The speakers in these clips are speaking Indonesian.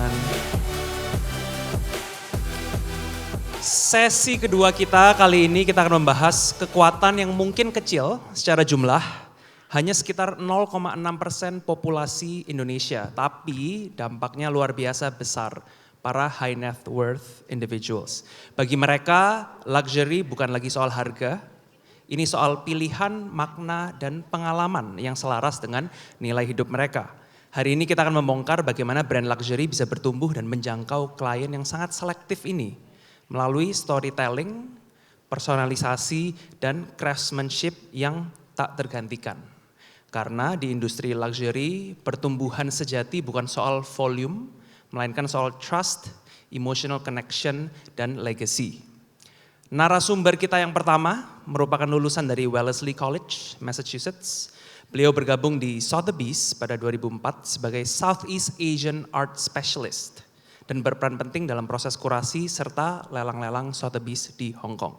teman-teman. Sesi kedua kita kali ini kita akan membahas kekuatan yang mungkin kecil secara jumlah, hanya sekitar 0,6% populasi Indonesia, tapi dampaknya luar biasa besar, para high net worth individuals. Bagi mereka, luxury bukan lagi soal harga, ini soal pilihan, makna, dan pengalaman yang selaras dengan nilai hidup mereka. Hari ini kita akan membongkar bagaimana brand luxury bisa bertumbuh dan menjangkau klien yang sangat selektif ini melalui storytelling, personalisasi, dan craftsmanship yang tak tergantikan. Karena di industri luxury, pertumbuhan sejati bukan soal volume, melainkan soal trust, emotional connection, dan legacy. Narasumber kita yang pertama merupakan lulusan dari Wellesley College, Massachusetts. Beliau bergabung di Sotheby's pada 2004 sebagai Southeast Asian Art Specialist dan berperan penting dalam proses kurasi serta lelang-lelang Sotheby's di Hong Kong.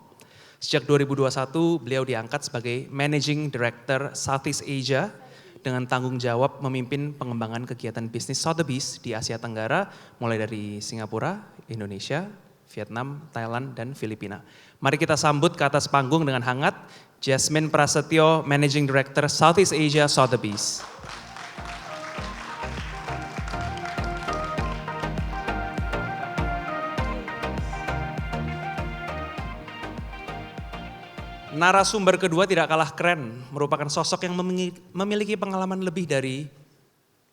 Sejak 2021 beliau diangkat sebagai Managing Director Southeast Asia dengan tanggung jawab memimpin pengembangan kegiatan bisnis Sotheby's di Asia Tenggara mulai dari Singapura, Indonesia, Vietnam, Thailand, dan Filipina. Mari kita sambut ke atas panggung dengan hangat Jasmine Prasetyo, Managing Director Southeast Asia Sotheby's. Narasumber kedua tidak kalah keren, merupakan sosok yang memiliki pengalaman lebih dari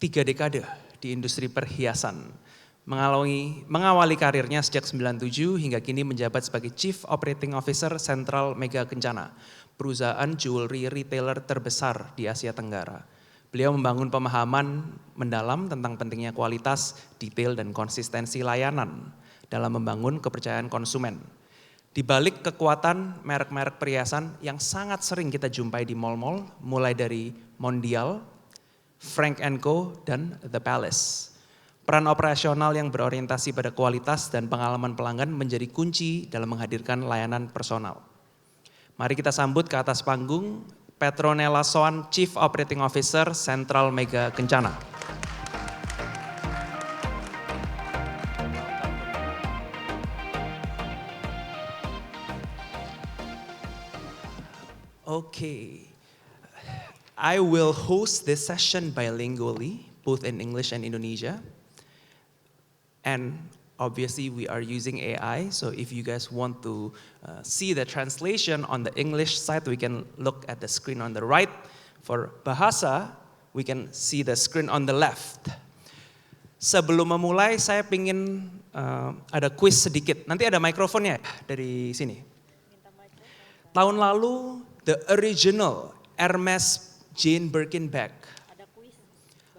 3 dekade di industri perhiasan. Mengawali karirnya sejak 97 hingga kini menjabat sebagai Chief Operating Officer Central Mega Kencana, perusahaan jewelry retailer terbesar di Asia Tenggara. Beliau membangun pemahaman mendalam tentang pentingnya kualitas, detail, dan konsistensi layanan dalam membangun kepercayaan konsumen. Di balik kekuatan merek-merek perhiasan yang sangat sering kita jumpai di mall-mall, mulai dari Mondial, Frank & Co, dan The Palace. Peran operasional yang berorientasi pada kualitas dan pengalaman pelanggan menjadi kunci dalam menghadirkan layanan personal. Mari kita sambut ke atas panggung Petronella Soan, Chief Operating Officer Central Mega Kencana. Okay, I will host this session bilingually, both in English and Indonesia. And obviously we are using AI, so if you guys want to see the translation on the English side, we can look at the screen on the right. For bahasa, we can see the screen on the left. Sebelum memulai, saya ingin ada quiz sedikit. Nanti ada mikrofonnya dari sini. Tahun lalu, the original Hermes Jane Birkin bag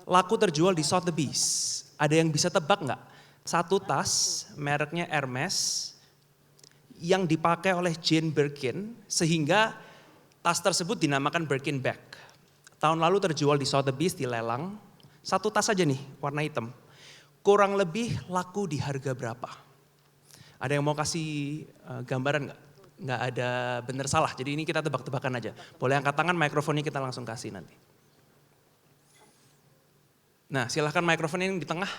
laku terjual di Sotheby's. Ada yang bisa tebak nggak? Satu tas mereknya Hermes yang dipakai oleh Jane Birkin sehingga tas tersebut dinamakan Birkin bag. Tahun lalu terjual di Sotheby's di lelang, satu tas aja nih warna hitam. Kurang lebih laku di harga berapa? Ada yang mau kasih gambaran nggak? Nggak ada benar salah, jadi ini kita tebak-tebakan aja. Boleh angkat tangan, mikrofonnya kita langsung kasih nanti. Nah silahkan mikrofonnya yang di tengah.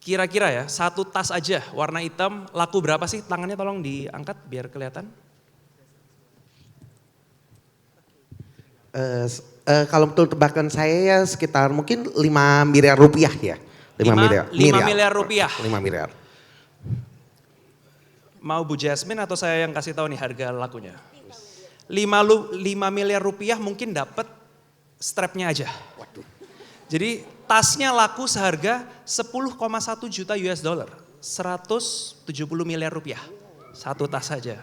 Kira-kira ya, satu tas aja warna hitam, laku berapa sih? Tangannya tolong diangkat biar kelihatan. Kalau betul tebakan saya ya sekitar mungkin 5 miliar rupiah ya. 5 miliar rupiah. 5 miliar. Mau Bu Jasmine atau saya yang kasih tahu nih harga lakunya? 5 miliar rupiah mungkin dapat strapnya aja. Waduh. Jadi tasnya laku seharga 10,1 juta US dollar, 170 miliar rupiah, satu tas saja.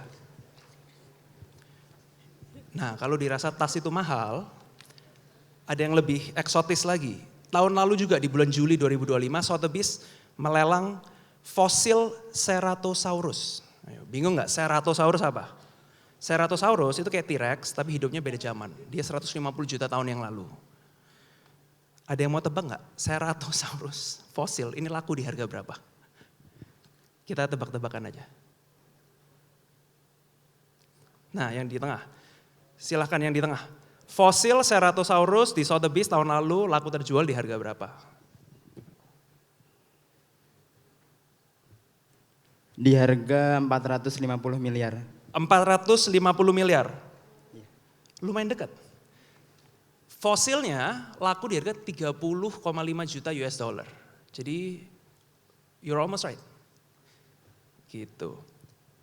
Nah kalau dirasa tas itu mahal, ada yang lebih eksotis lagi. Tahun lalu juga di bulan Juli 2025 Sotheby's melelang fosil Ceratosaurus. Bingung nggak Ceratosaurus apa? Ceratosaurus itu kayak T-Rex tapi hidupnya beda zaman. Dia 150 juta tahun yang lalu. Ada yang mau tebak nggak? Ceratosaurus fosil ini laku di harga berapa? Kita tebak-tebakan aja. Nah yang di tengah, silahkan yang di tengah. Fosil Ceratosaurus di Sotheby's tahun lalu laku terjual di harga berapa? Di harga 450 miliar. 450 miliar. Lumayan dekat. Fosilnya laku di harga 30,5 juta US dollar. Jadi you're almost right. Gitu.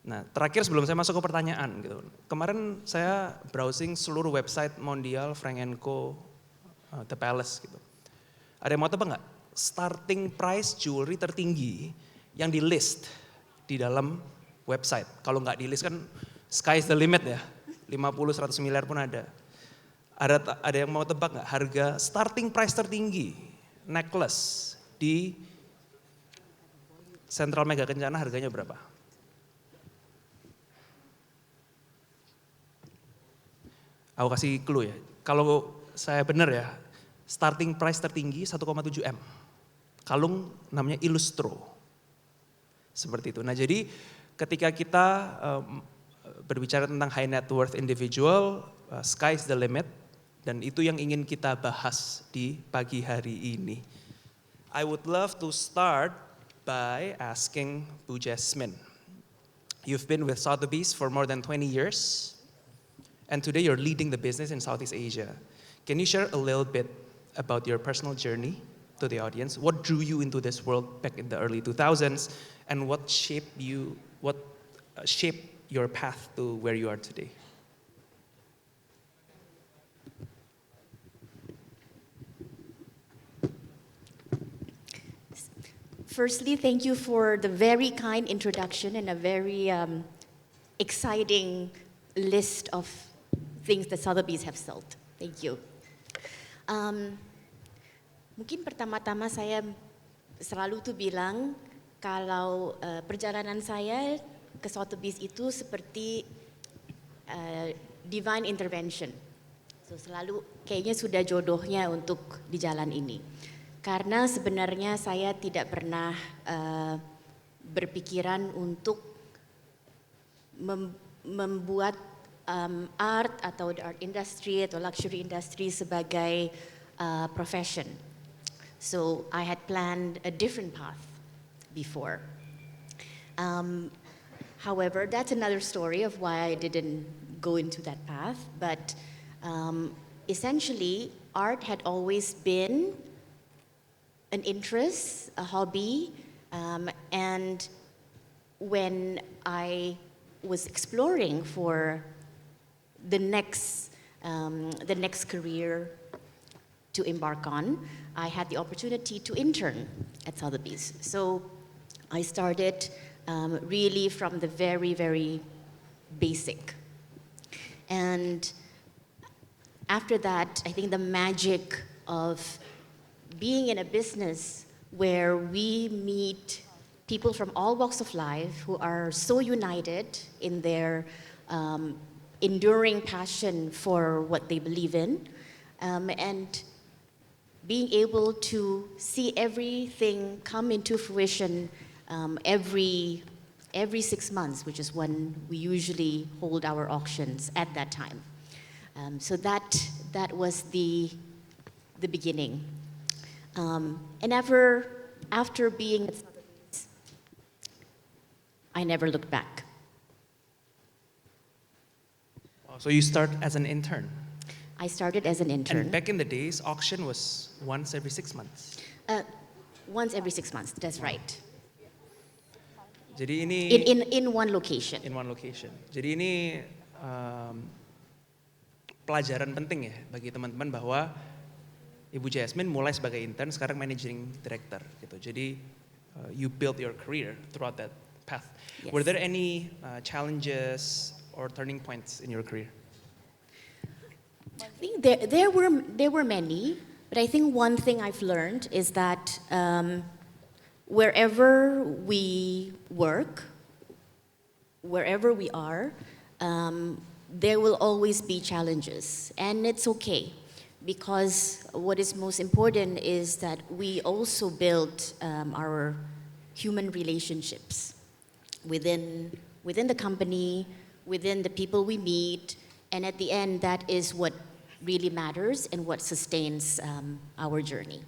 Nah, terakhir sebelum saya masuk ke pertanyaan gitu. Kemarin saya browsing seluruh website Mondial, Frank & Co, The Palace gitu. Ada yang mau tebak nggak? Starting price jewelry tertinggi yang di list di dalam website. Kalau nggak di list kan sky is the limit ya. 50-100 miliar pun ada. Ada yang mau tebak nggak harga starting price tertinggi necklace di Sentral Mega Kencana harganya berapa? Aku kasih clue ya. Kalau saya benar ya, starting price tertinggi 1,7 M. Kalung namanya Illustro. Seperti itu. Nah jadi ketika kita berbicara tentang high net worth individual, sky is the limit. Dan itu yang ingin kita bahas di pagi hari ini. I would love to start by asking Bu Jasmine. You've been with Sotheby's for more than 20 years. And today you're leading the business in Southeast Asia. Can you share a little bit about your personal journey to the audience? What drew you into this world back in the early 2000s? And what shaped your path to where you are today? Firstly, thank you for the very kind introduction and a very exciting list of things that Sotheby's have sold. Thank you. Mungkin pertama-tama saya selalu tuh bilang kalau perjalanan saya ke Sotheby's itu seperti divine intervention. So selalu kayaknya sudah jodohnya untuk di jalan ini. Karena sebenarnya saya tidak pernah berpikiran untuk membuat art atau the art industry atau luxury industry sebagai profession. So I had planned a different path before. However, that's another story of why I didn't go into that path. But essentially, art had always been an interest, a hobby, and when I was exploring for the next career to embark on, I had the opportunity to intern at Sotheby's. So I started really from the very, very basic. And after that, I think the magic of being in a business where we meet people from all walks of life who are so united in their enduring passion for what they believe in, and being able to see everything come into fruition every 6 months, which is when we usually hold our auctions at that time. So that was the beginning. And after being at Sotheby's, I never looked back. So you start as an intern? I started as an intern. And back in the days, auction was once every 6 months? Once every 6 months, that's right. Jadi ini in one location. In one location. Jadi ini pelajaran penting ya bagi teman-teman bahwa Ibu Jasmine mulai sebagai intern, sekarang managing director gitu. Jadi you built your career throughout that path. Yes. Were there any challenges or turning points in your career? I think there were many, but I think one thing I've learned is that wherever we work, wherever we are, there will always be challenges, and it's okay, because what is most important is that we also build our human relationships within the company, within the people we meet, and at the end, that is what really matters and what sustains our journey.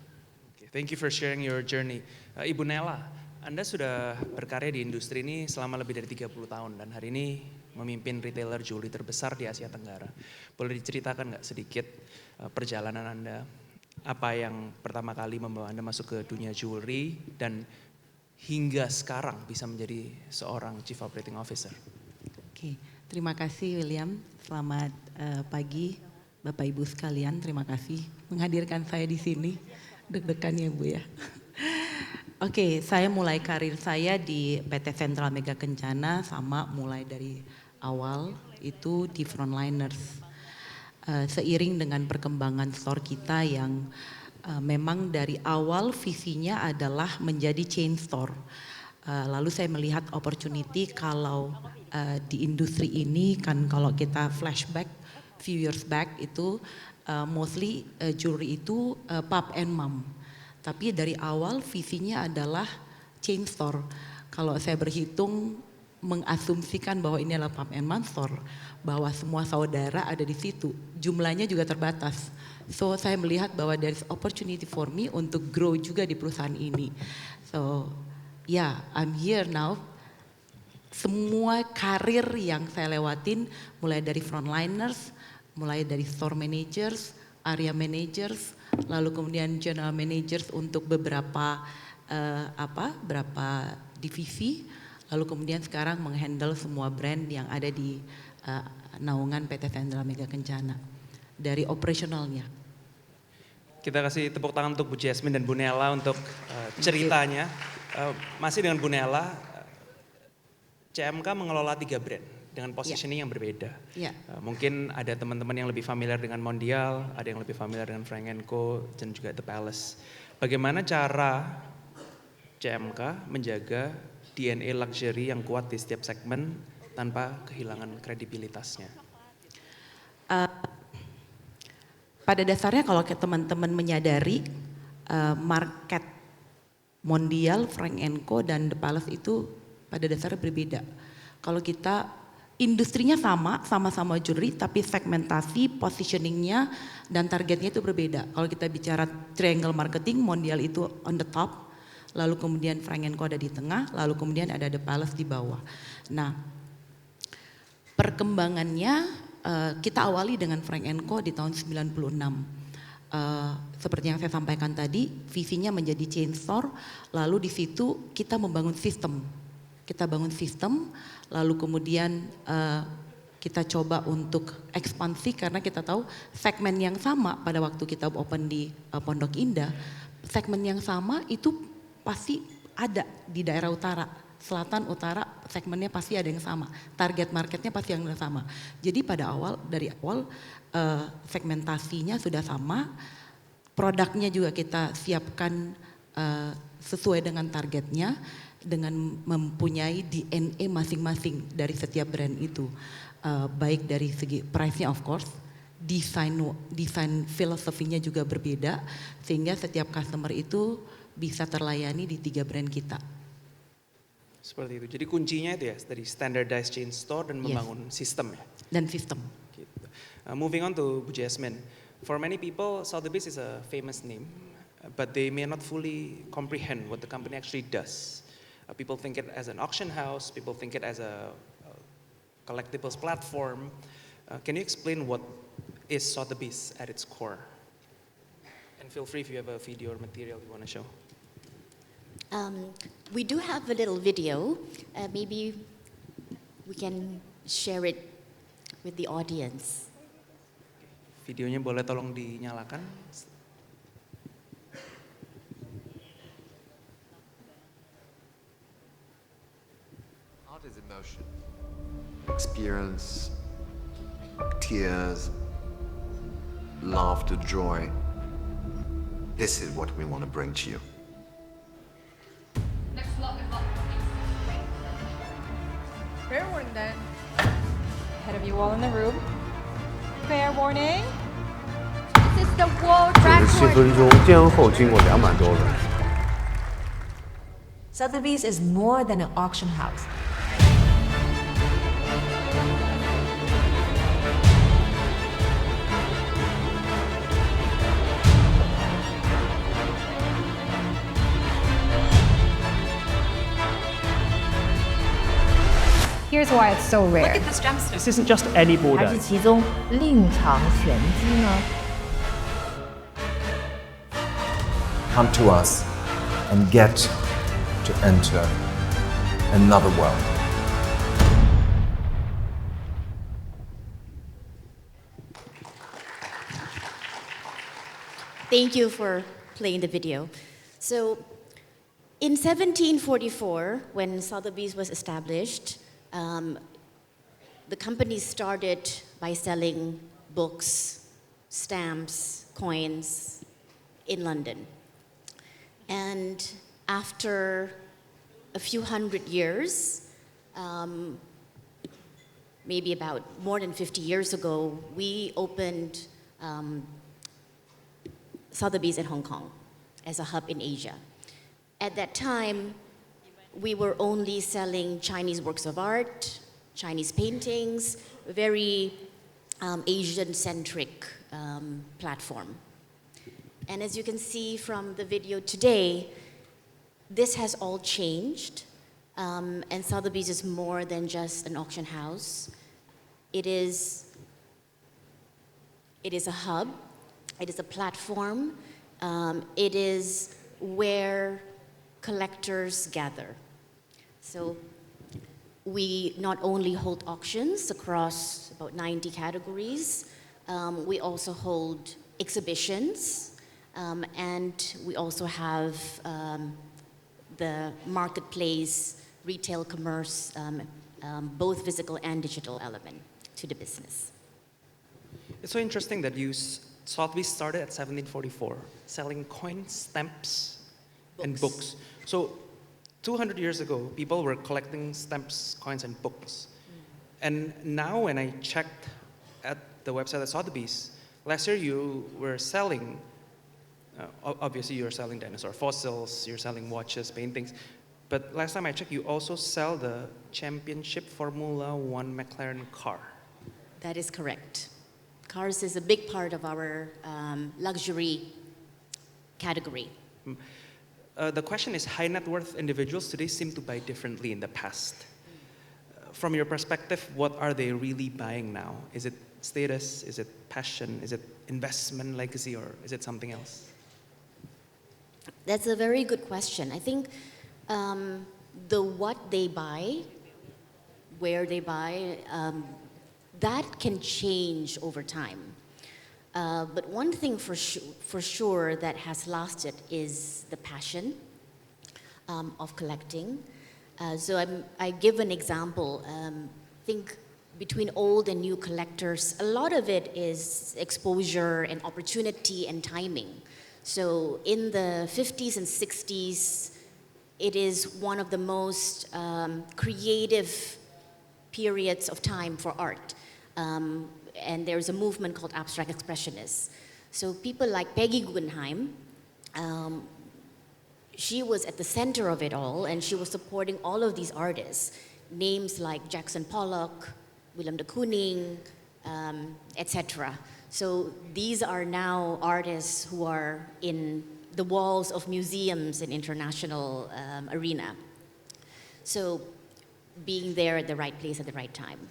Okay, thank you for sharing your journey. Ibu Nela, Anda sudah berkarya di industri ini selama lebih dari 30 tahun dan hari ini memimpin retailer jewelry terbesar di Asia Tenggara. Boleh diceritakan nggak sedikit perjalanan Anda? Apa yang pertama kali membawa Anda masuk ke dunia jewelry dan hingga sekarang bisa menjadi seorang Chief Operating Officer? Oke, terima kasih William. Selamat pagi Bapak Ibu sekalian. Terima kasih menghadirkan saya di sini. Deg-degan ya Bu ya. Oke, saya mulai karir saya di PT Sentral Mega Kencana sama mulai dari awal itu di Frontliners. Seiring dengan perkembangan store kita yang memang dari awal visinya adalah menjadi chain store. Lalu saya melihat opportunity kalau di industri ini kan kalau kita flashback few years back itu mostly jewelry itu pop and mom. Tapi dari awal visinya adalah chain store. Kalau saya berhitung mengasumsikan bahwa ini adalah pop and mom store, bahwa semua saudara ada di situ, jumlahnya juga terbatas. So saya melihat bahwa there is opportunity for me untuk grow juga di perusahaan ini. So yeah, I'm here now. Semua karir yang saya lewatin mulai dari frontliners, mulai dari store managers, area managers, lalu kemudian general managers untuk beberapa beberapa divisi, lalu kemudian sekarang menghandle semua brand yang ada di naungan PT Sentral Mega Kencana dari operasionalnya. Kita kasih tepuk tangan untuk Bu Jasmine dan Bu Nela untuk ceritanya. Masih dengan Bu Nela, CMK mengelola 3 brand dengan positioning yang berbeda. Ya. Mungkin ada teman-teman yang lebih familiar dengan Mondial, ada yang lebih familiar dengan Frank & Co, dan juga The Palace. Bagaimana cara CMK menjaga DNA luxury yang kuat di setiap segmen tanpa kehilangan kredibilitasnya? Pada dasarnya kalau teman-teman menyadari market Mondial, Frank & Co dan The Palace itu pada dasarnya berbeda. Kalau kita industrinya sama-sama jewelry, tapi segmentasi, positioningnya dan targetnya itu berbeda. Kalau kita bicara triangle marketing, Mondial itu on the top, lalu kemudian Frank & Co ada di tengah, lalu kemudian ada The Palace di bawah. Nah, perkembangannya kita awali dengan Frank & Co di tahun 96. Seperti yang saya sampaikan tadi, visinya menjadi chain store, lalu di situ kita membangun sistem. Kita bangun sistem, lalu kemudian kita coba untuk ekspansi karena kita tahu segmen yang sama pada waktu kita open di Pondok Indah, segmen yang sama itu pasti ada di daerah utara, selatan, utara, segmennya pasti ada yang sama, target marketnya pasti yang sama. Jadi dari awal segmentasinya sudah sama, produknya juga kita siapkan sesuai dengan targetnya, dengan mempunyai DNA masing-masing dari setiap brand itu, baik dari segi price-nya of course, desain filosofinya juga berbeda, sehingga setiap customer itu bisa terlayani di 3 brand kita. Seperti itu. Jadi kuncinya itu ya dari standardized chain store dan membangun sistem ya. Dan sistem. Gitu. Moving on to Bu Jasmine, for many people Sotheby's is a famous name, but they may not fully comprehend what the company actually does. People think it as an auction house, people think it as a collectibles platform. Can you explain what is Sotheby's at its core? And feel free if you have a video or material you want to show. We do have a little video. Maybe we can share it with the audience. Videonya boleh tolong dinyalakan. Art is emotion, experience, tears, laughter, joy. This is what we want to bring to you. Next lot, Fair warning then. Ahead of you all in the room. Fair warning. This is the world 97 分 record. 钟，前后经过200多轮。 Sotheby's is more than an auction house. Here's why it's so rare. Look at this gemstone. This isn't just any 还 border. 是其中另藏玄机呢？ Come to us and get to enter another world. Thank you for playing the video. So, in 1744, when Sotheby's was established, the company started by selling books, stamps, coins in London. And after a few hundred years, maybe about more than 50 years ago, we opened Sotheby's in Hong Kong as a hub in Asia. At that time, we were only selling Chinese works of art, Chinese paintings, very Asian-centric platform. And as you can see from the video today, this has all changed, and Sotheby's is more than just an auction house. It is a hub. It is a platform. It is where collectors gather. So we not only hold auctions across about 90 categories, we also hold exhibitions, and we also have the marketplace, retail commerce, both physical and digital element to the business. It's so interesting that Sotheby's started at 1744, selling coins, stamps, and books. So 200 years ago, people were collecting stamps, coins, and books. And now when I checked at the website of Sotheby's, last year you were selling, obviously you're selling dinosaur fossils, you're selling watches, paintings, but last time I checked, you also sell the championship Formula One McLaren car. That is correct. Cars is a big part of our luxury category. The question is, high net worth individuals today seem to buy differently in the past. From your perspective, what are they really buying now? Is it status? Is it passion? Is it investment legacy? Or is it something else? That's a very good question. I think the what they buy, where they buy, that can change over time. But one thing for sure that has lasted is the passion of collecting. So I give an example. I think between old and new collectors, a lot of it is exposure and opportunity and timing. So in the 50s and 60s, it is one of the most creative periods of time for art. And there's a movement called abstract expressionists. So people like Peggy Guggenheim, she was at the center of it all, and she was supporting all of these artists. Names like Jackson Pollock, Willem de Kooning, etc. So these are now artists who are in the walls of museums in international arena. So being there at the right place at the right time.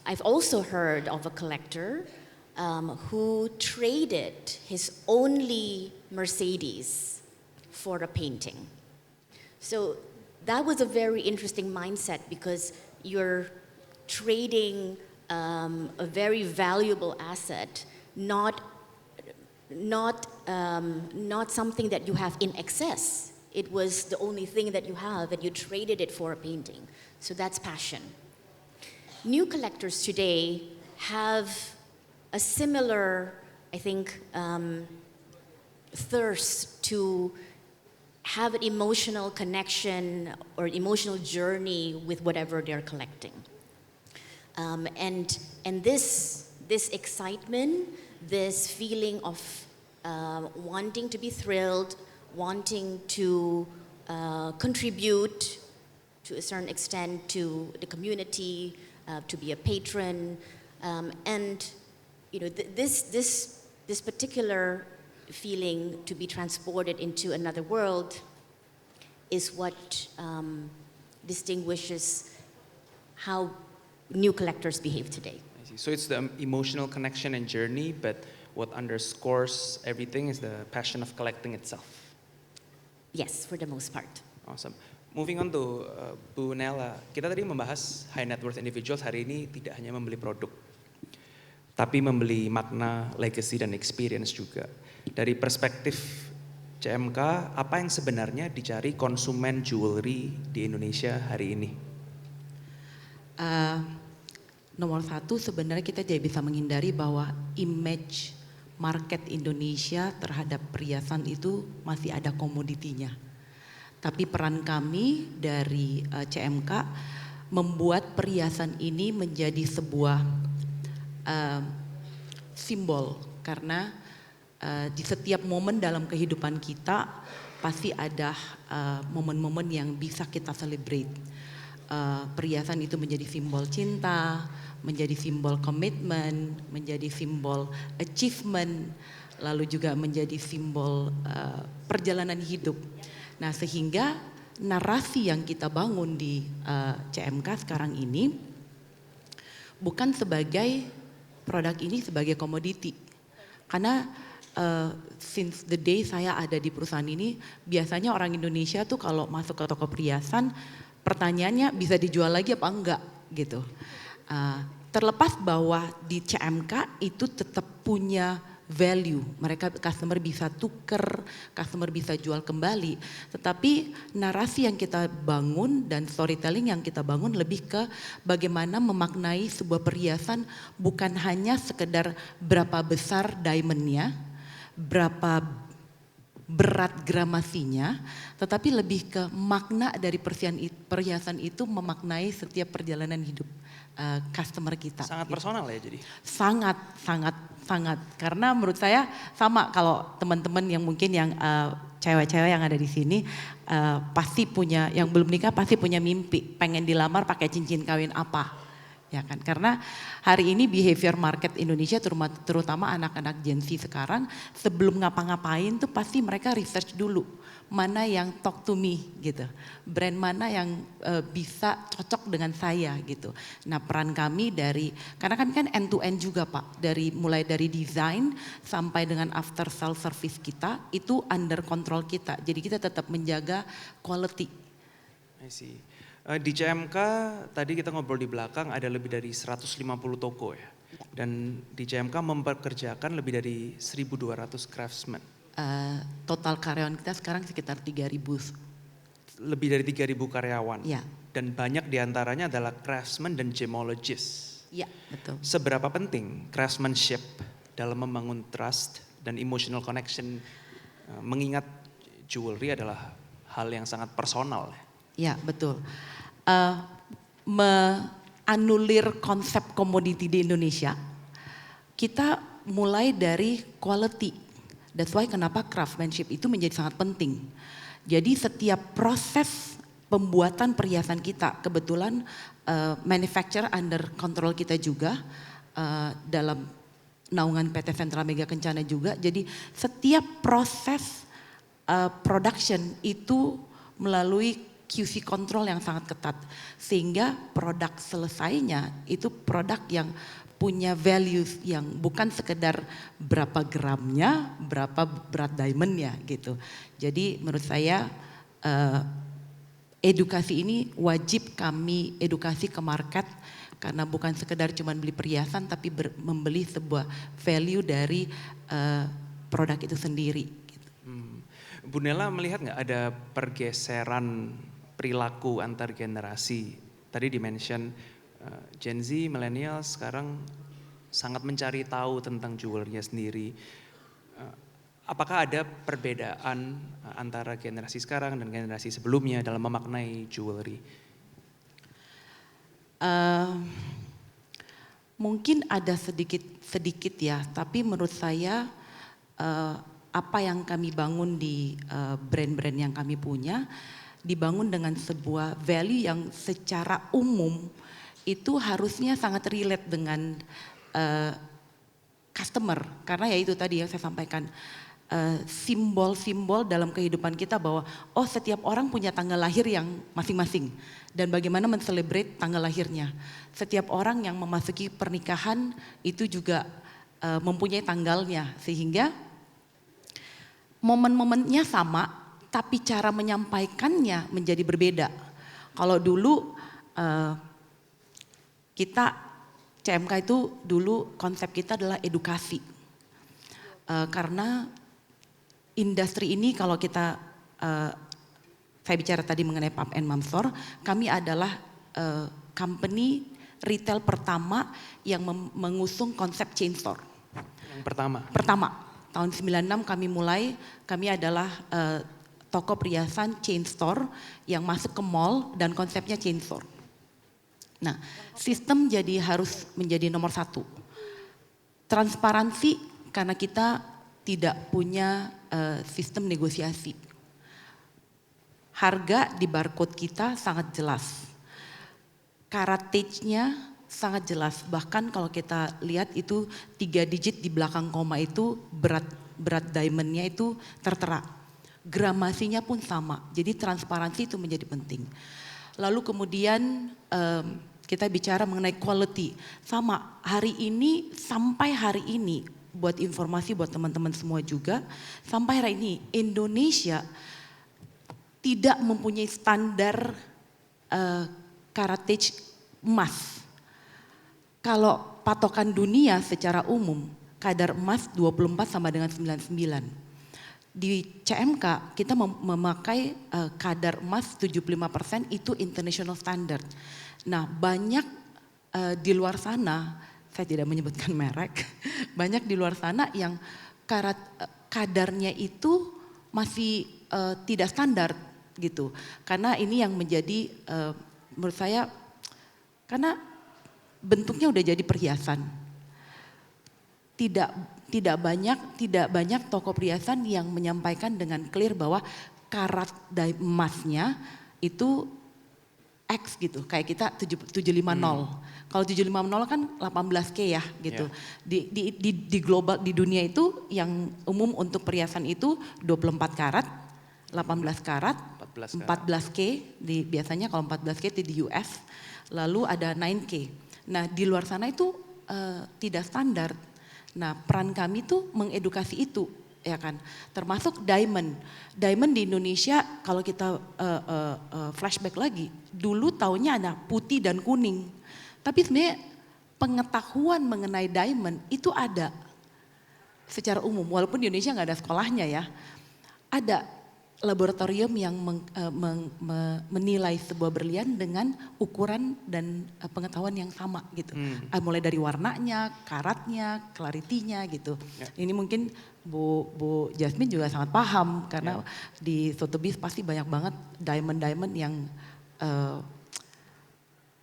I've also heard of a collector who traded his only Mercedes for a painting. So that was a very interesting mindset because you're trading a very valuable asset, not something that you have in excess. It was the only thing that you have, and you traded it for a painting. So that's passion. New collectors today have a similar, I think, thirst to have an emotional connection or emotional journey with whatever they're collecting. And this excitement, this feeling of wanting to be thrilled, wanting to contribute to a certain extent to the community, to be a patron, and this particular feeling to be transported into another world is what distinguishes how new collectors behave today. I see. So it's the emotional connection and journey, but what underscores everything is the passion of collecting itself. Yes, for the most part. Awesome. Moving on to Bu Nela, kita tadi membahas high net worth individuals hari ini tidak hanya membeli produk, tapi membeli makna, legacy, dan experience juga. Dari perspektif CMK, apa yang sebenarnya dicari konsumen jewelry di Indonesia hari ini? Nomor satu, sebenarnya kita tidak bisa menghindari bahwa image market Indonesia terhadap perhiasan itu masih ada komoditinya. Tapi peran kami dari CMK membuat perhiasan ini menjadi sebuah simbol, karena di setiap momen dalam kehidupan kita pasti ada momen-momen yang bisa kita celebrate. Perhiasan itu menjadi simbol cinta, menjadi simbol komitmen, menjadi simbol achievement, lalu juga menjadi simbol perjalanan hidup. Nah, sehingga narasi yang kita bangun di CMK sekarang ini bukan sebagai produk ini sebagai komoditi. Karena since the day saya ada di perusahaan ini, biasanya orang Indonesia tuh kalau masuk ke toko perhiasan, pertanyaannya bisa dijual lagi apa enggak gitu. Terlepas bahwa di CMK itu tetap punya value, mereka customer bisa tuker, customer bisa jual kembali, tetapi narasi yang kita bangun dan storytelling yang kita bangun lebih ke bagaimana memaknai sebuah perhiasan bukan hanya sekedar berapa besar diamondnya, berapa berat gramasinya, tetapi lebih ke makna dari perhiasan itu memaknai setiap perjalanan hidup customer kita. Sangat personal ya jadi? Sangat. Karena menurut saya sama kalau teman-teman yang mungkin yang cewek-cewek yang ada di sini pasti punya, yang belum nikah pasti punya mimpi, pengen dilamar pakai cincin kawin apa. Ya kan? Karena hari ini behavior market Indonesia terutama anak-anak Gen Z sekarang sebelum ngapa-ngapain tuh pasti mereka research dulu mana yang talk to me gitu, brand mana yang bisa cocok dengan saya gitu. Nah, peran kami karena kami kan end to end juga Pak, mulai dari desain sampai dengan after sale service kita itu under control kita, jadi kita tetap menjaga quality. I see. Di CMK tadi kita ngobrol di belakang ada lebih dari 150 toko ya. Dan di CMK mempekerjakan lebih dari 1.200 craftsmen. Total karyawan kita sekarang sekitar 3.000. Lebih dari 3.000 karyawan. Ya. Dan banyak diantaranya adalah craftsmen dan gemologist. Ya, betul. Seberapa penting craftsmanship dalam membangun trust dan emotional connection, mengingat jewelry adalah hal yang sangat personal. Ya, betul. Meanulir konsep komoditi di Indonesia, kita mulai dari quality. That's why kenapa craftsmanship itu menjadi sangat penting. Jadi setiap proses pembuatan perhiasan kita, kebetulan manufacture under control kita juga dalam naungan PT Sentra Mega Kencana juga. Jadi setiap proses production itu melalui QC control yang sangat ketat, sehingga produk selesainya itu produk yang punya values yang bukan sekedar berapa gramnya, berapa berat diamondnya gitu. Jadi menurut saya edukasi ini wajib kami edukasi ke market, karena bukan sekedar cuma beli perhiasan tapi membeli sebuah value dari produk itu sendiri. Gitu. Bu Nela melihat nggak ada pergeseran perilaku antar generasi? Tadi di-mention Gen Z, milenial sekarang sangat mencari tahu tentang jewelry sendiri. Apakah ada perbedaan antara generasi sekarang dan generasi sebelumnya dalam memaknai jewelry? Mungkin ada sedikit ya, tapi menurut saya apa yang kami bangun di brand-brand yang kami punya dibangun dengan sebuah value yang secara umum itu harusnya sangat relate dengan customer, karena ya itu tadi yang saya sampaikan, simbol-simbol dalam kehidupan kita bahwa oh setiap orang punya tanggal lahir yang masing-masing dan bagaimana men-celebrate tanggal lahirnya. Setiap orang yang memasuki pernikahan itu juga mempunyai tanggalnya sehingga momen-momennya sama tapi cara menyampaikannya menjadi berbeda. Kalau dulu kita CMK itu dulu konsep kita adalah edukasi. Karena industri ini kalau kita, saya bicara tadi mengenai Pup & Mum Store, kami adalah company retail pertama yang mengusung konsep chain store. Yang pertama? Pertama, tahun 96 kami mulai, kami adalah toko perhiasan chain store yang masuk ke mall dan konsepnya chain store. Nah, sistem jadi harus menjadi nomor satu. Transparansi karena kita tidak punya sistem negosiasi. Harga di barcode kita sangat jelas. Karatage-nya sangat jelas. Bahkan kalau kita lihat itu 3 digit di belakang koma itu berat diamondnya itu tertera. Gramasinya pun sama. Jadi transparansi itu menjadi penting. Lalu kemudian kita bicara mengenai quality. Sama hari ini sampai hari ini. Buat informasi buat teman-teman semua juga, sampai hari ini Indonesia tidak mempunyai standar karatage emas. Kalau patokan dunia secara umum, kadar emas 24 sama dengan 99. Di CMK kita memakai kadar emas 75% itu international standard. Nah banyak di luar sana, saya tidak menyebutkan merek, banyak di luar sana yang kadarnya itu masih tidak standar gitu. Karena ini yang menjadi menurut saya, karena bentuknya udah jadi perhiasan. Tidak banyak toko perhiasan yang menyampaikan dengan clear bahwa karat emasnya itu X gitu, kayak kita 750. Kalau 750 kan 18K ya gitu. Yeah. Di global, di dunia itu yang umum untuk perhiasan itu 24 karat, 18 karat, 14K biasanya kalau 14K itu di US, lalu ada 9K. Nah di luar sana itu tidak standar. Nah peran kami tuh mengedukasi itu. Ya kan, termasuk diamond. Diamond di Indonesia kalau kita flashback lagi, dulu taunya ada putih dan kuning. Tapi sebenarnya pengetahuan mengenai diamond itu ada secara umum, walaupun di Indonesia nggak ada sekolahnya ya. Ada laboratorium yang menilai sebuah berlian dengan ukuran dan pengetahuan yang sama gitu. Mulai dari warnanya, karatnya, clarity-nya gitu. Ya. Ini mungkin Bu Jasmine juga sangat paham karena di Sotheby's pasti banyak banget diamond yang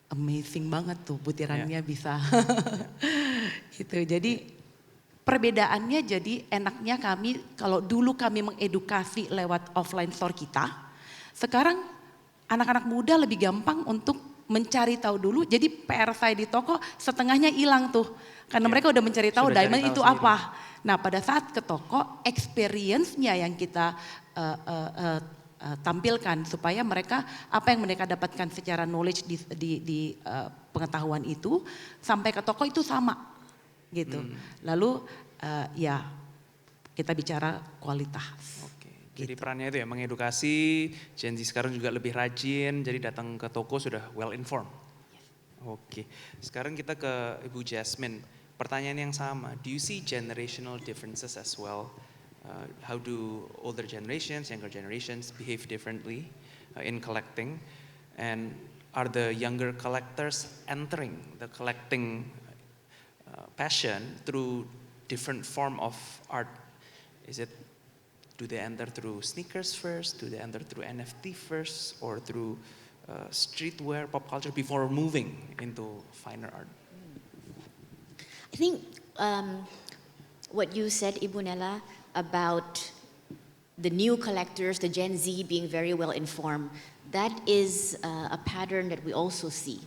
amazing banget tuh butirannya bisa. Gitu. Jadi perbedaannya jadi enaknya kami, kalau dulu kami mengedukasi lewat offline store kita, sekarang anak-anak muda lebih gampang untuk mencari tahu dulu, jadi PR saya di toko setengahnya hilang tuh. Karena mereka udah mencari tahu diamond itu sendiri. Apa. Nah pada saat ke toko, experience-nya yang kita tampilkan supaya mereka, apa yang mereka dapatkan secara knowledge di pengetahuan itu, sampai ke toko itu sama. Gitu. Lalu ya kita bicara kualitas. Oke. Jadi perannya itu ya mengedukasi, Gen Z sekarang juga lebih rajin, jadi datang ke toko sudah well informed. Oke. Sekarang kita ke Ibu Jasmine. Pertanyaan yang sama, do you see generational differences as well? How do older generations, younger generations behave differently in collecting? And are the younger collectors entering the collecting passion through different form of art? Do they enter through sneakers first? Do they enter through NFT first? Or through streetwear, pop culture before moving into finer art? I think what you said, Ibu Nella, about the new collectors, the Gen Z being very well informed, that is a pattern that we also see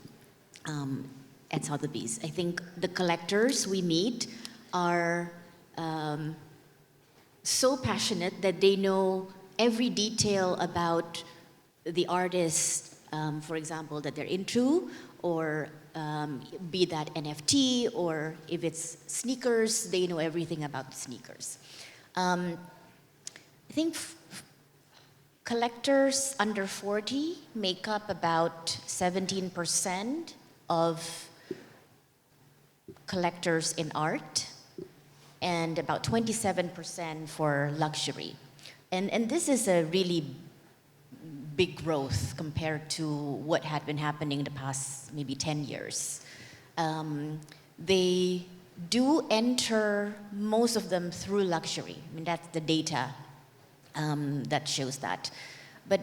at Sotheby's. I think the collectors we meet are so passionate that they know every detail about the artist, for example, that they're into, or be that NFT, or if it's sneakers, they know everything about the sneakers. I think collectors under 40 make up about 17% of collectors in art, and about 27% for luxury. And this is a really big growth compared to what had been happening in the past maybe 10 years. They do enter, most of them, through luxury. I mean, that's the data that shows that. But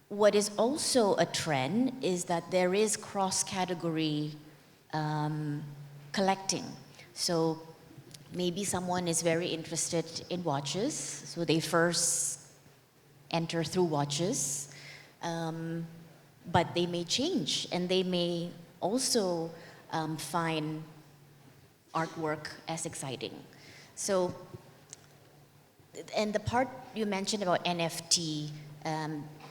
what is also a trend is that there is cross-category collecting. So maybe someone is very interested in watches, so they first enter through watches, but they may change, and they may also find artwork as exciting. So, and the part you mentioned about NFT,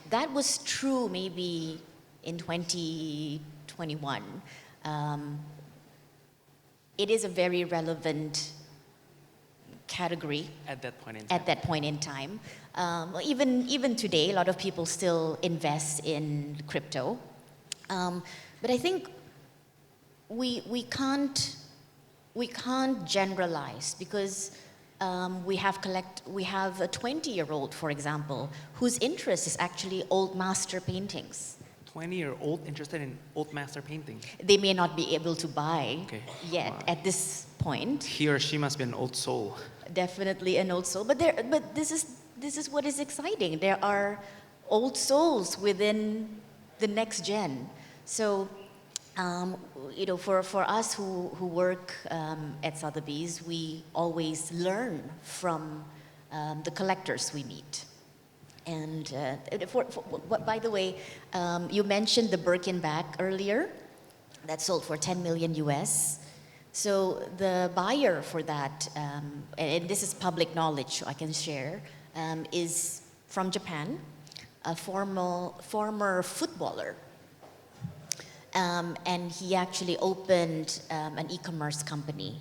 that was true maybe in 2021. It is a very relevant category at that point in time. Even today, a lot of people still invest in crypto. But I think we can't generalize, because we have a 20-year-old, for example, whose interest is actually old master paintings. 20-year-old interested in old master painting. They may not be able to buy yet at this point. He or she must be an old soul. Definitely an old soul. But this is what is exciting. There are old souls within the next gen. So, for us who work at Sotheby's, we always learn from the collectors we meet. And by the way, you mentioned the Birkin bag earlier that sold for 10 million US. So the buyer for that, and this is public knowledge, so I can share, is from Japan, a former footballer. And he actually opened an e-commerce company.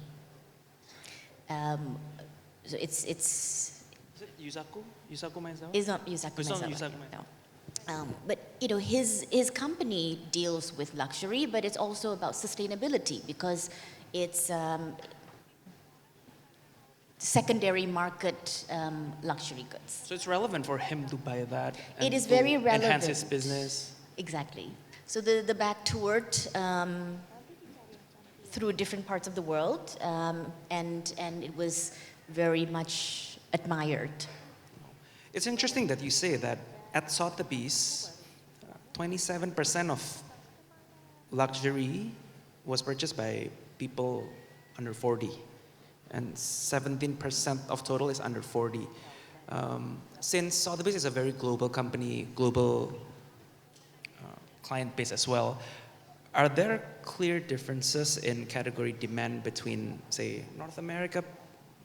So it's Is it Yusaku? Yusaku Maezawa? It's not Yusaku Maezawa. No. But his company deals with luxury, but it's also about sustainability, because it's secondary market luxury goods. So it's relevant for him to buy that. It is very relevant. Enhance his business. Exactly. So the bag toured through different parts of the world, and it was very much admired. It's interesting that you say that at Sotheby's, 27% of luxury was purchased by people under 40, and 17% of total is under 40. Since Sotheby's is a very global company, global client base as well, are there clear differences in category demand between, say, North America?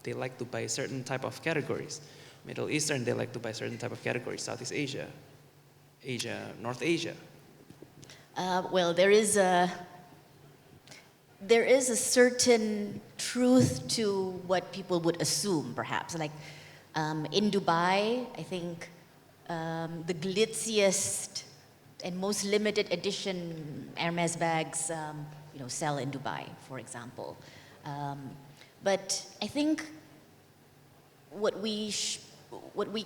They like to buy certain type of categories. Middle Eastern, they like to buy certain type of categories. Southeast Asia, North Asia. Well, there is a certain truth to what people would assume, perhaps. Like in Dubai, I think the glitziest and most limited edition Hermes bags, sell in Dubai, for example. But I think what we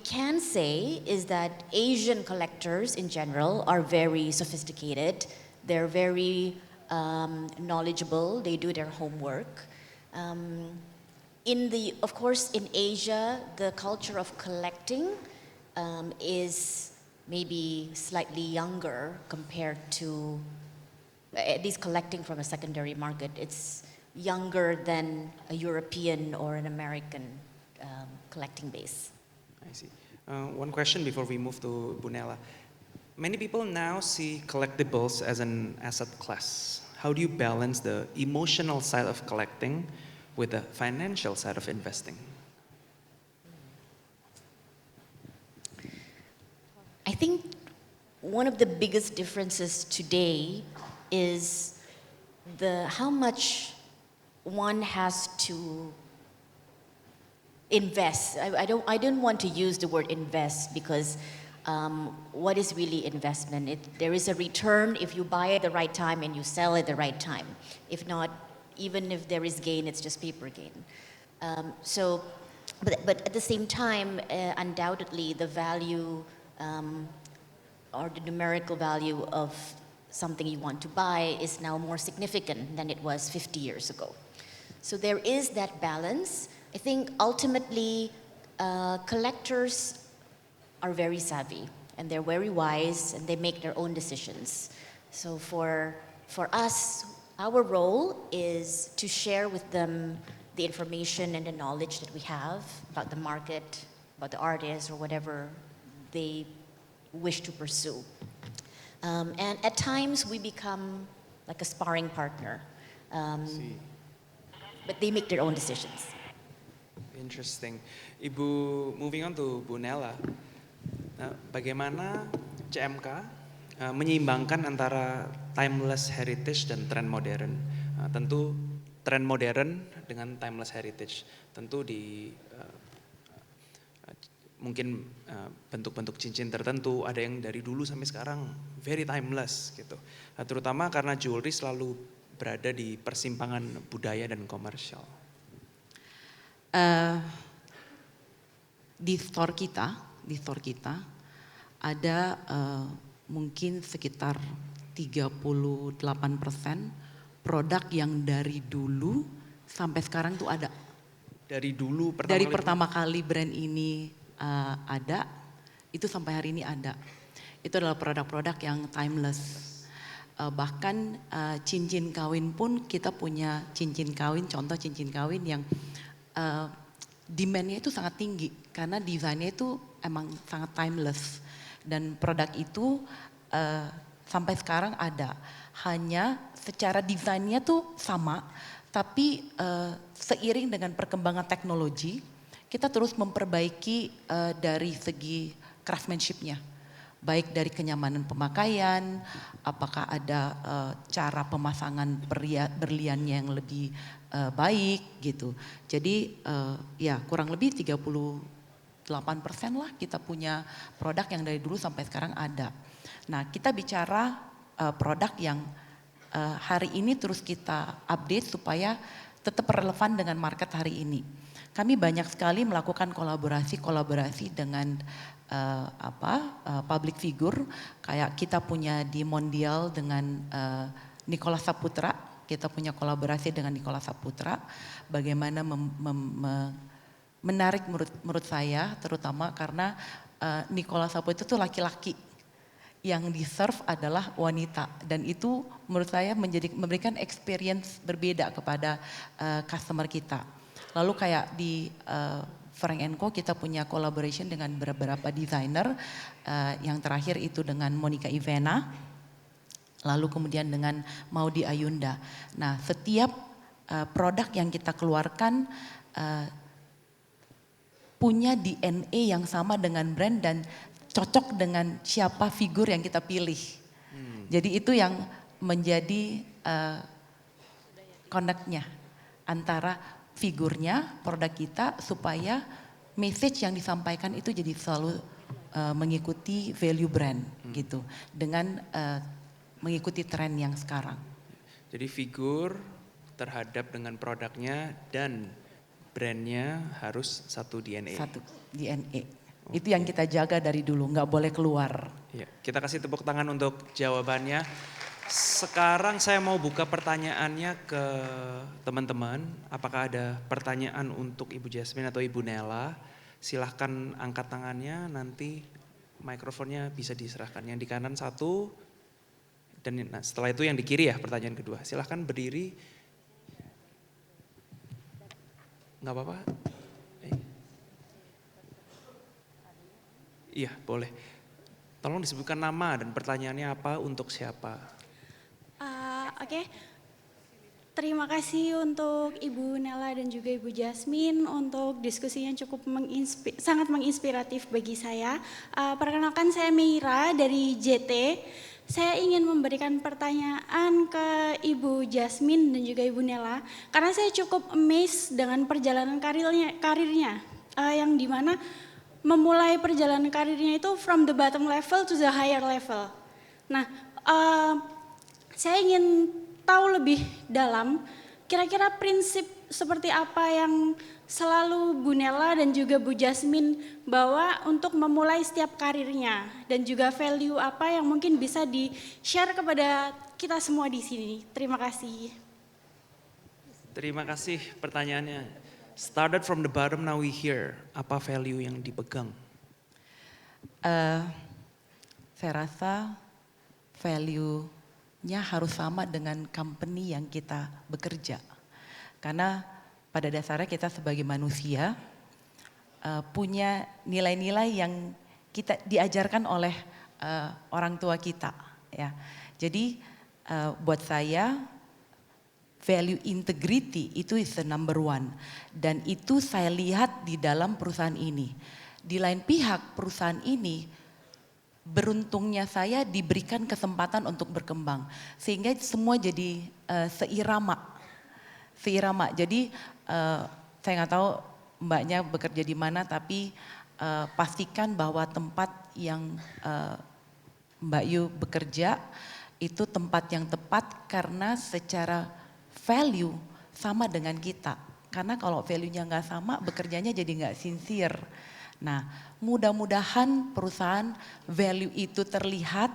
can say is that Asian collectors in general are very sophisticated. They're very knowledgeable. They do their homework. Of course, in Asia, the culture of collecting is maybe slightly younger compared to, at least collecting from a secondary market. It's younger than a European or an American collecting base. I see. One question before we move to Bunela. Many people now see collectibles as an asset class. How do you balance the emotional side of collecting with the financial side of investing? I think one of the biggest differences today is how much one has to invest. I don't want to use the word invest because what is really investment? There is a return if you buy at the right time and you sell at the right time. If not, even if there is gain, it's just paper gain. But at the same time, undoubtedly, the value or the numerical value of something you want to buy is now more significant than it was 50 years ago. So there is that balance. I think ultimately, collectors are very savvy and they're very wise and they make their own decisions. So for us, our role is to share with them the information and the knowledge that we have about the market, about the artist, or whatever they wish to pursue. And at times we become like a sparring partner, but they make their own decisions. Interesting. Ibu, moving on to Bu Nela. Bagaimana CMK menyeimbangkan antara timeless heritage dan tren modern? Tentu tren modern dengan timeless heritage. Tentu di mungkin bentuk-bentuk cincin tertentu ada yang dari dulu sampai sekarang very timeless gitu. Terutama karena jewelry selalu berada di persimpangan budaya dan komersial. Di store kita ada mungkin sekitar 38% produk yang dari dulu sampai sekarang tuh ada. Dari dulu pertama kali brand ini ada, itu sampai hari ini ada. Itu adalah produk-produk yang timeless. Bahkan cincin kawin pun kita punya cincin kawin, contoh cincin kawin yang demand-nya itu sangat tinggi karena desainnya itu emang sangat timeless dan produk itu sampai sekarang ada. Hanya secara desainnya tuh sama, tapi seiring dengan perkembangan teknologi kita terus memperbaiki dari segi craftsmanship-nya. Baik dari kenyamanan pemakaian, apakah ada cara pemasangan berliannya yang lebih baik gitu. Jadi ya kurang lebih 38% lah kita punya produk yang dari dulu sampai sekarang ada. Nah kita bicara produk yang hari ini terus kita update supaya tetap relevan dengan market hari ini. Kami banyak sekali melakukan kolaborasi dengan public figure, kayak kita punya di Mondial dengan Nicholas Saputra, kita punya kolaborasi dengan Nicholas Saputra, bagaimana menarik menurut saya, terutama karena Nicholas Saputra itu laki-laki, yang di-serve adalah wanita, dan itu menurut saya memberikan experience berbeda kepada customer kita. Lalu kayak di Frank & Co kita punya collaboration dengan beberapa desainer, yang terakhir itu dengan Monica Ivena, lalu kemudian dengan Maudy Ayunda. Nah setiap produk yang kita keluarkan punya DNA yang sama dengan brand dan cocok dengan siapa figur yang kita pilih. Jadi itu yang menjadi connect-nya antara figurnya, produk kita, supaya message yang disampaikan itu jadi selalu mengikuti value brand gitu, dengan mengikuti tren yang sekarang. Jadi figur terhadap dengan produknya dan brandnya harus satu DNA. Satu DNA. Itu yang kita jaga dari dulu, nggak boleh keluar. Ya, kita kasih tepuk tangan untuk jawabannya. Sekarang saya mau buka pertanyaannya ke teman-teman. Apakah ada pertanyaan untuk Ibu Jasmine atau Ibu Nela? Silahkan angkat tangannya, nanti mikrofonnya bisa diserahkan. Yang di kanan satu, dan setelah itu yang di kiri ya pertanyaan kedua. Silahkan berdiri. Nggak apa-apa? Iya boleh. Tolong disebutkan nama dan pertanyaannya apa, untuk siapa? Okay. Terima kasih untuk Ibu Nela dan juga Ibu Jasmine untuk diskusinya cukup sangat menginspiratif bagi saya. Perkenalkan saya Meira dari JT. Saya ingin memberikan pertanyaan ke Ibu Jasmine dan juga Ibu Nela karena saya cukup amazed dengan perjalanan karirnya yang dimana memulai perjalanan karirnya itu from the bottom level to the higher level. Nah, saya ingin tahu lebih dalam, kira-kira prinsip seperti apa yang selalu Bu Nela dan juga Bu Jasmine bawa untuk memulai setiap karirnya dan juga value apa yang mungkin bisa di-share kepada kita semua di sini. Terima kasih. Terima kasih pertanyaannya. Started from the bottom, now we here. Apa value yang dipegang? Saya rasa value-nya harus sama dengan company yang kita bekerja. Karena pada dasarnya kita sebagai manusia punya nilai-nilai yang kita diajarkan oleh orang tua kita. Ya. Jadi buat saya value integrity itu is the number one. Dan itu saya lihat di dalam perusahaan ini. Di lain pihak perusahaan ini beruntungnya saya diberikan kesempatan untuk berkembang. Sehingga semua jadi seirama. Jadi saya nggak tahu mbaknya bekerja di mana, tapi pastikan bahwa tempat yang Mbak Yu bekerja itu tempat yang tepat karena secara value sama dengan kita. Karena kalau value-nya nggak sama, bekerjanya jadi nggak sincere. Nah, mudah-mudahan perusahaan value itu terlihat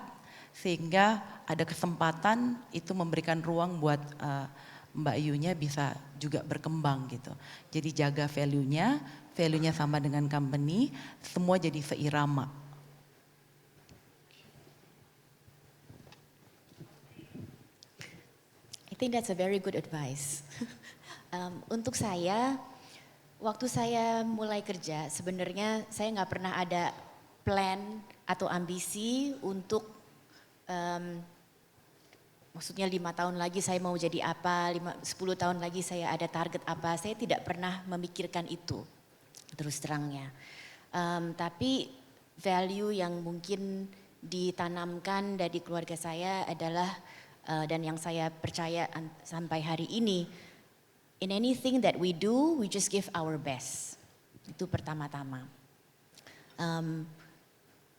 sehingga ada kesempatan itu memberikan ruang buat Mbak Yu-nya bisa juga berkembang gitu. Jadi jaga value-nya sama dengan company, semua jadi seirama. I think that's a very good advice. Untuk saya, waktu saya mulai kerja, sebenarnya saya nggak pernah ada plan atau ambisi untuk, maksudnya 5 tahun lagi saya mau jadi apa, 10 tahun lagi saya ada target apa, saya tidak pernah memikirkan itu, terus terangnya. Tapi value yang mungkin ditanamkan dari keluarga saya adalah, dan yang saya percaya sampai hari ini, in anything that we do, we just give our best. Itu pertama-tama.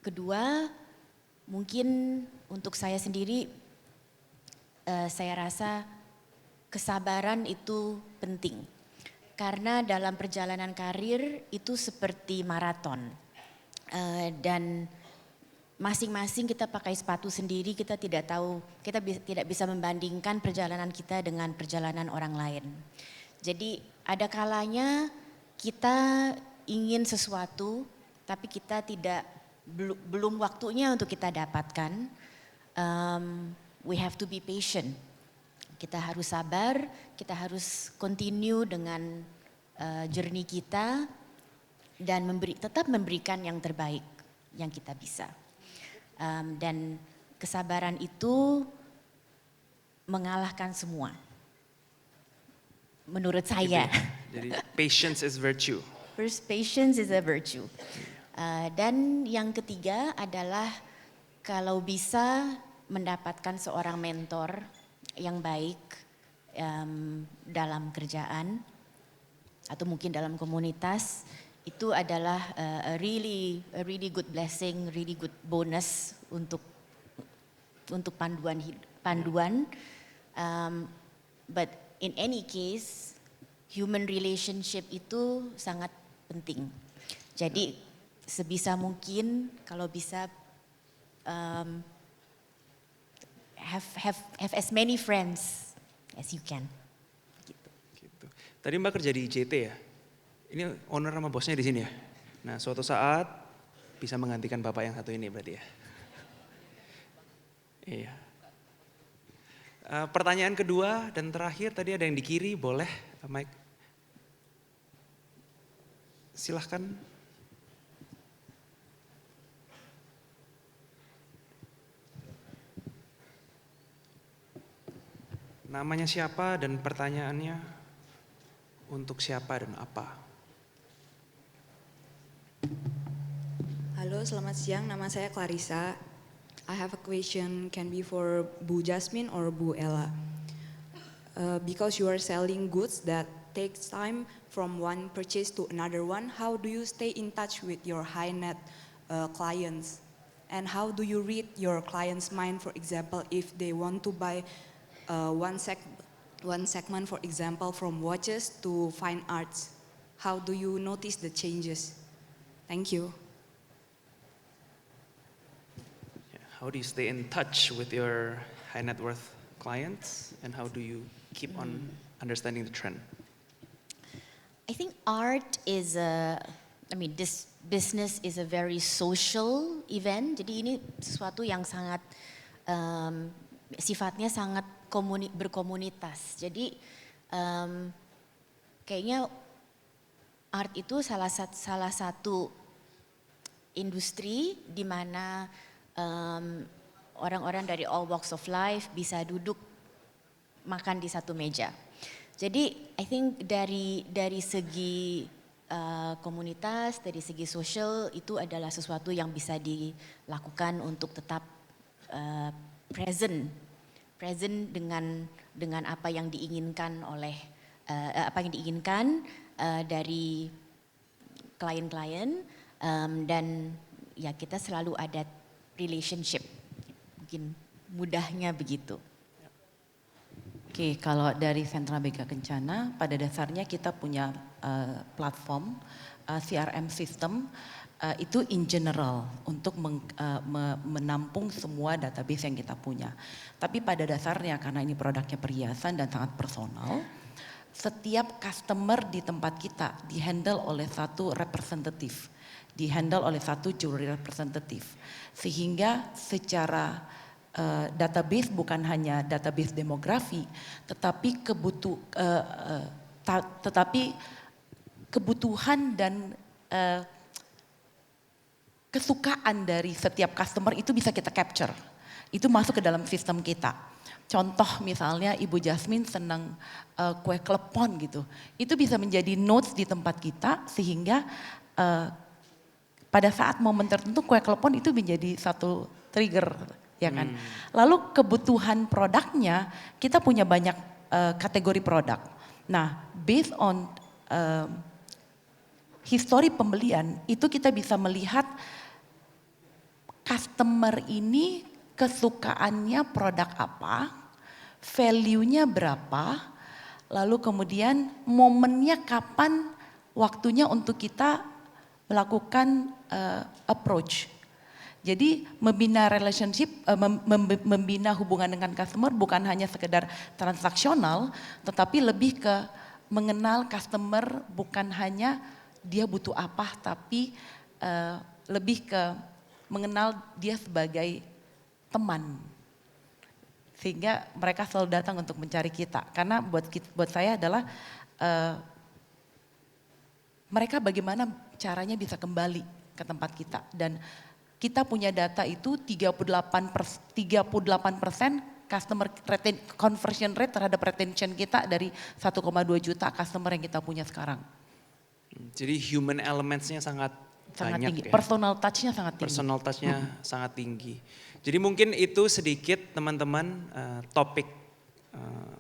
Kedua, mungkin untuk saya sendiri, saya rasa kesabaran itu penting. Karena dalam perjalanan karir itu seperti maraton. Dan masing-masing kita pakai sepatu sendiri, kita tidak tahu, kita tidak bisa membandingkan perjalanan kita dengan perjalanan orang lain. Jadi ada kalanya kita ingin sesuatu, tapi kita belum waktunya untuk kita dapatkan. We have to be patient. Kita harus sabar, kita harus continue dengan journey kita dan tetap memberikan yang terbaik yang kita bisa. Dan kesabaran itu mengalahkan semua. Menurut saya. Jadi patience is virtue. First, patience is a virtue. Dan yang ketiga adalah kalau bisa mendapatkan seorang mentor yang baik dalam kerjaan atau mungkin dalam komunitas, itu adalah a really good blessing, really good bonus untuk panduan. But in any case, human relationship itu sangat penting. Jadi sebisa mungkin kalau bisa have as many friends as you can. Gitu. Tadi Mbak kerja di JT ya? Ini owner sama bosnya di sini ya? Nah, suatu saat bisa menggantikan bapak yang satu ini berarti ya? Iya. Pertanyaan kedua dan terakhir, tadi ada yang di kiri, boleh Mike? Silahkan. namanya siapa dan pertanyaannya untuk siapa dan apa. Halo, selamat siang. Nama saya Clarissa. I have a question, can be for Bu Jasmine or Bu Ella. Because you are selling goods that takes time from one purchase to another one, how do you stay in touch with your high net clients? And how do you read your clients' mind, for example, if they want to buy one segment, for example, from watches to fine arts? How do you notice the changes? Thank you. How do you stay in touch with your high net worth clients, and how do you keep on understanding the trend? I think art is this business is a very social event. Jadi ini sesuatu yang sangat sifatnya sangat berkomunitas. Jadi kayaknya art itu salah satu industri di mana orang-orang dari all walks of life bisa duduk makan di satu meja. Jadi I think dari segi komunitas, dari segi sosial itu adalah sesuatu yang bisa dilakukan untuk tetap present dengan apa yang diinginkan oleh dari klien-klien, dan ya kita selalu ada relationship, mungkin mudahnya begitu. Oke, kalau dari Sentra Mega Kencana, pada dasarnya kita punya platform CRM system itu in general untuk menampung semua database yang kita punya. Tapi pada dasarnya karena ini produknya perhiasan dan sangat personal, setiap customer di tempat kita dihandle oleh satu representative, dihandle oleh satu jewelry representative, sehingga secara database bukan hanya database demografi, tetapi kebutuhan dan kesukaan dari setiap customer itu bisa kita capture. Itu masuk ke dalam sistem kita. Contoh misalnya Ibu Jasmine senang kue klepon gitu. Itu bisa menjadi notes di tempat kita sehingga pada saat momen tertentu kue klepon itu menjadi satu trigger, ya kan. Lalu kebutuhan produknya, kita punya banyak kategori produk. Nah, based on histori pembelian, itu kita bisa melihat customer ini kesukaannya produk apa, value-nya berapa, lalu kemudian momennya kapan waktunya untuk kita melakukan approach. Jadi membina relationship, membina hubungan dengan customer bukan hanya sekedar transaksional, tetapi lebih ke mengenal customer bukan hanya dia butuh apa, tapi lebih ke mengenal dia sebagai teman. Sehingga mereka selalu datang untuk mencari kita. Karena buat saya adalah mereka bagaimana caranya bisa kembali ke tempat kita. Dan kita punya data itu 38% customer conversion rate terhadap retention kita dari 1,2 juta customer yang kita punya sekarang. Jadi human elementsnya sangat banyak tinggi. ya. Personal touch-nya sangat tinggi. Personal touch-nya sangat tinggi. Jadi mungkin itu sedikit teman-teman topik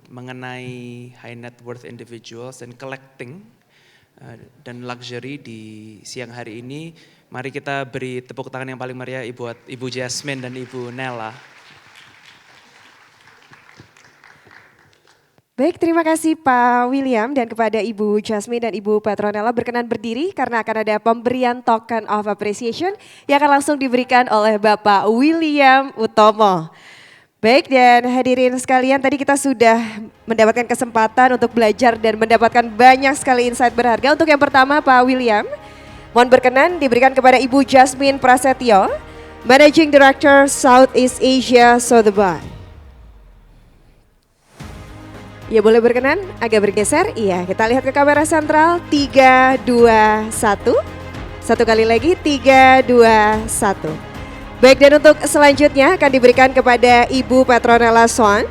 mengenai high net worth individuals dan collecting dan luxury di siang hari ini. Mari kita beri tepuk tangan yang paling meriah buat Ibu Jasmine dan Ibu Nella. Baik, terima kasih Pak William, dan kepada Ibu Jasmine dan Ibu Petronella berkenan berdiri karena akan ada pemberian token of appreciation yang akan langsung diberikan oleh Bapak William Utomo. Baik, dan hadirin sekalian, tadi kita sudah mendapatkan kesempatan untuk belajar dan mendapatkan banyak sekali insight berharga. Untuk yang pertama Pak William, mohon berkenan diberikan kepada Ibu Jasmine Prasetyo, Managing Director Southeast Asia Sotheby's. Ya, boleh berkenan agak bergeser. Iya, kita lihat ke kamera sentral. 3, 2, 1. Satu kali lagi, 3, 2, 1. Baik, dan untuk selanjutnya akan diberikan kepada Ibu Petronella Swan,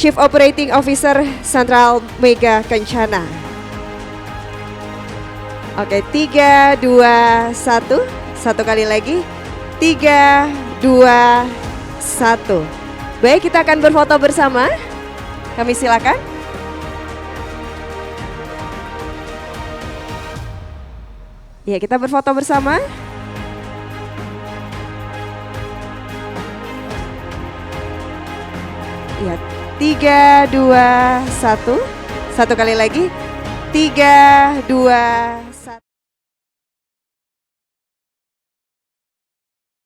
Chief Operating Officer Sentral Mega Kencana. Oke, 3, 2, 1. Satu kali lagi. 3, 2, 1. Baik, kita akan berfoto bersama. Kami silakan. Ya, kita berfoto bersama. Ya, 3, 2, 1. Satu kali lagi. 3, 2, 1.